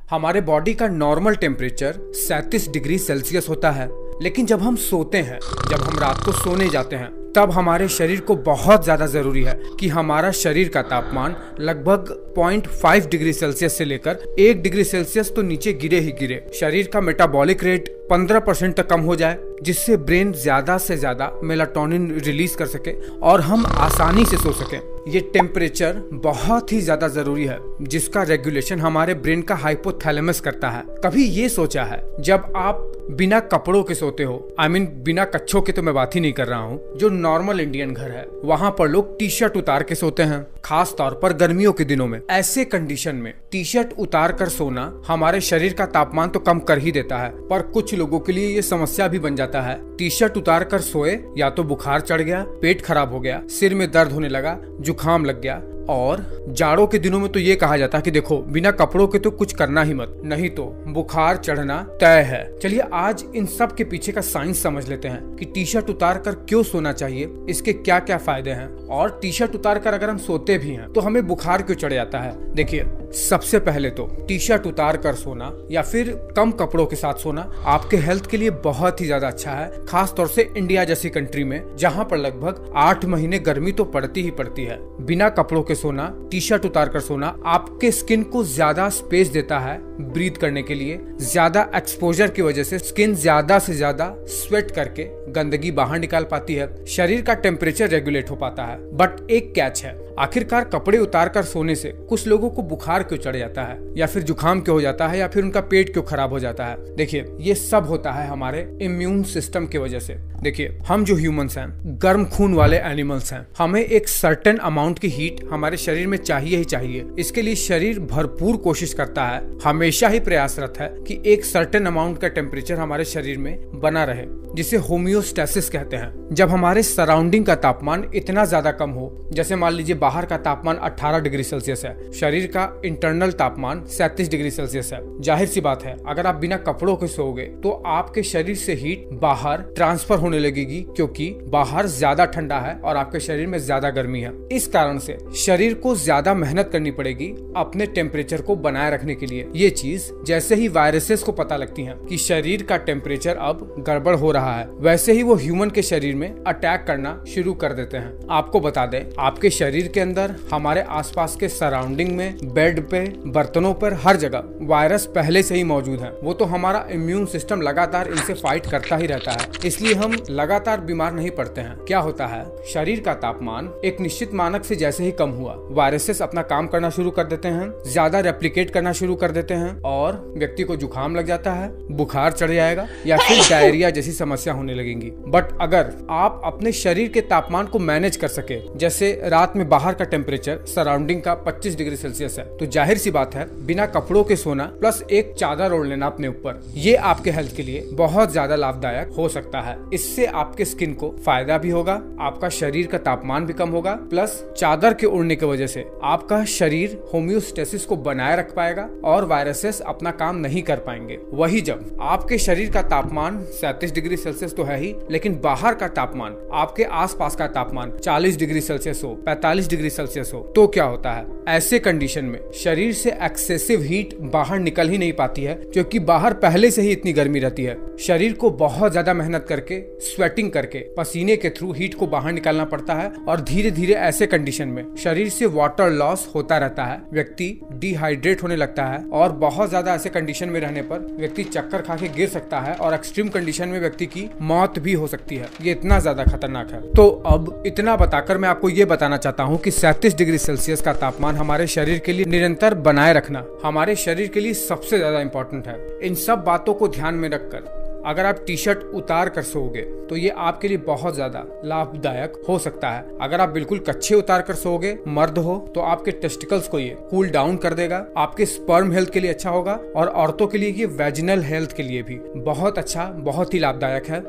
हमारे बॉडी का normal temperature 37 degree Celsius होता है, लेकिन जब हम सोते हैं, जब हम रात को सोने जाते हैं, तब हमारे शरीर को बहुत ज्यादा जरूरी है कि हमारा शरीर का तापमान लगभग 0.5 डिग्री सेल्सियस से लेकर 1 डिग्री सेल्सियस तो नीचे गिरे ही गिरे। शरीर का मेटाबॉलिक रेट 15% तक कम हो जाए, जिससे ब्रेन ज्यादा से ज्यादा मेलाटोनिन रिलीज कर सके और हम आसानी से सो सकें। ये टेम्परेचर बहुत ही ज्यादा जरूरी है, जिसका रेगुलेशन हमारे ब्रेन का हाइपोथैलेमस करता है। कभी ये सोचा है, जब आप बिना कपड़ों के सोते हो, बिना कच्छों के तो मैं बात ही नहीं कर रहा हूँ, जो नॉर्मल इंडियन घर है वहाँ पर लोग टी शर्ट उतार के सोते हैं, खास तौर पर गर्मियों के दिनों में। ऐसे कंडीशन में टी शर्ट उतार कर सोना हमारे शरीर का तापमान तो कम कर ही देता है, पर कुछ लोगों के लिए ये समस्या भी बन जाता है। टी शर्ट उतार कर सोए, या तो बुखार चढ़ गया, पेट खराब हो गया, सिर में दर्द होने लगा, जुकाम लग गया। और जाड़ों के दिनों में तो ये कहा जाता है कि देखो, बिना कपड़ों के तो कुछ करना ही मत, नहीं तो बुखार चढ़ना तय है। चलिए आज इन सब के पीछे का साइंस समझ लेते हैं कि टी शर्ट उतार कर क्यों सोना चाहिए, इसके क्या क्या फायदे हैं, और टी शर्ट उतार कर अगर हम सोते भी हैं तो हमें बुखार क्यों चढ़ जाता है। देखिए, सबसे पहले तो टी शर्ट उतार कर सोना या फिर कम कपड़ों के साथ सोना आपके हेल्थ के लिए बहुत ही ज्यादा अच्छा है, खास तौर से इंडिया जैसी कंट्री में जहाँ पर लगभग 8 महीने गर्मी तो पड़ती ही पड़ती है। बिना कपड़ों के सोना, टी शर्ट उतार कर सोना आपके स्किन को ज्यादा स्पेस देता है ब्रीथ करने के लिए। ज्यादा एक्सपोजर की वजह से स्किन ज्यादा से ज्यादा स्वेट करके गंदगी बाहर निकाल पाती है, शरीर का टेम्परेचर रेगुलेट हो पाता है। बट एक कैच है, आखिरकार कपड़े उतार कर सोने से कुछ लोगों को बुखार क्यों चढ़ जाता है, या फिर जुकाम क्यों हो जाता है, या फिर उनका पेट क्यों खराब हो जाता है। देखिए, ये सब होता है हमारे इम्यून सिस्टम की वजह से। देखिए, हम जो ह्यूमंस हैं, गर्म खून वाले एनिमल्स हैं। हमें एक सर्टेन अमाउंट की हीट हमारे शरीर में चाहिए ही चाहिए। इसके लिए शरीर भरपूर कोशिश करता है, हमेशा ही प्रयासरत है कि एक सर्टेन अमाउंट का टेम्परेचर हमारे शरीर में बना रहे, जिसे होम्योस्टेसिस कहते हैं। जब हमारे सराउंडिंग का तापमान इतना ज्यादा कम हो, जैसे मान लीजिए बाहर का तापमान 18 डिग्री सेल्सियस है, शरीर का इंटरनल तापमान 37 डिग्री सेल्सियस है। जाहिर सी बात है, अगर आप बिना कपड़ों के सोओगे तो आपके शरीर से हीट बाहर ट्रांसफर होने लगेगी, क्योंकि बाहर ज्यादा ठंडा है और आपके शरीर में ज्यादा गर्मी है। इस कारण से शरीर को ज्यादा मेहनत करनी पड़ेगी अपने टेम्परेचर को बनाए रखने के लिए। ये चीज जैसे ही वायरसेस को पता लगती है कि शरीर का टेम्परेचर अब गड़बड़ हो रहा है, वैसे ही वो ह्यूमन के शरीर में अटैक करना शुरू कर देते हैं। आपको बता दें, आपके शरीर के अंदर, हमारे आसपास के सराउंडिंग में, बेड पे, बर्तनों पर, हर जगह वायरस पहले से ही मौजूद है। वो तो हमारा इम्यून सिस्टम लगातार इनसे फाइट करता ही रहता है, इसलिए हम लगातार बीमार नहीं पड़ते हैं। क्या होता है, शरीर का तापमान एक निश्चित मानक से जैसे ही कम हुआ, वायरसेस अपना काम करना शुरू कर देते हैं, ज्यादा रेप्लिकेट करना शुरू कर देते हैं, और व्यक्ति को जुकाम लग जाता है, बुखार चढ़ जाएगा, या फिर डायरिया जैसी समस्या होने लगेंगी। बट अगर आप अपने शरीर के तापमान को मैनेज कर सके, जैसे रात में बाहर का टेम्परेचर सराउंडिंग का 25 डिग्री सेल्सियस है, तो जाहिर सी बात है, बिना कपड़ों के सोना प्लस एक चादर ओढ़ लेना अपने ऊपर, ये आपके हेल्थ के लिए बहुत ज्यादा लाभदायक हो सकता है। इससे आपके स्किन को फायदा भी होगा, आपका शरीर का तापमान भी कम होगा, प्लस चादर के उड़ने की वजह से आपका शरीर होम्योस्टेसिस को बनाए रख पाएगा और वायरसेस अपना काम नहीं कर पाएंगे। वही जब आपके शरीर का तापमान 37 डिग्री सेल्सियस तो है ही, लेकिन बाहर का तापमान, आपके आसपास का तापमान 40 डिग्री सेल्सियस हो, 45 डिग्री सेल्सियस हो, तो क्या होता है, ऐसे कंडीशन में शरीर से एक्सेसिव हीट बाहर निकल ही नहीं पाती है, क्योंकि बाहर पहले से ही इतनी गर्मी रहती है। शरीर को बहुत ज्यादा मेहनत करके, स्वेटिंग करके, पसीने के थ्रू हीट को बाहर निकालना पड़ता है, और धीरे धीरे ऐसे कंडीशन में शरीर से वाटर लॉस होता रहता है, व्यक्ति डिहाइड्रेट होने लगता है, और बहुत ज्यादा ऐसे कंडीशन में रहने पर व्यक्ति चक्कर खा के गिर सकता है, और एक्सट्रीम कंडीशन में व्यक्ति की मौत भी हो सकती है। ये इतना ज्यादा खतरनाक है। तो अब इतना बताकर मैं आपको ये बताना चाहता हूँ कि 37 डिग्री सेल्सियस का तापमान हमारे शरीर के लिए निरंतर बनाए रखना हमारे शरीर के लिए सबसे ज्यादा इंपॉर्टेंट है। इन सब बातों को ध्यान में रखकर अगर आप टी शर्ट उतार कर सोओगे तो ये आपके लिए बहुत ज्यादा लाभदायक हो सकता है। अगर आप बिल्कुल कच्छे उतार कर सोओगे, मर्द हो, तो आपके टेस्टिकल्स को ये कूल डाउन कर देगा, आपके स्पर्म हेल्थ के लिए अच्छा होगा, और औरतों के लिए ये वेजिनल हेल्थ के लिए भी बहुत अच्छा, बहुत ही लाभदायक है।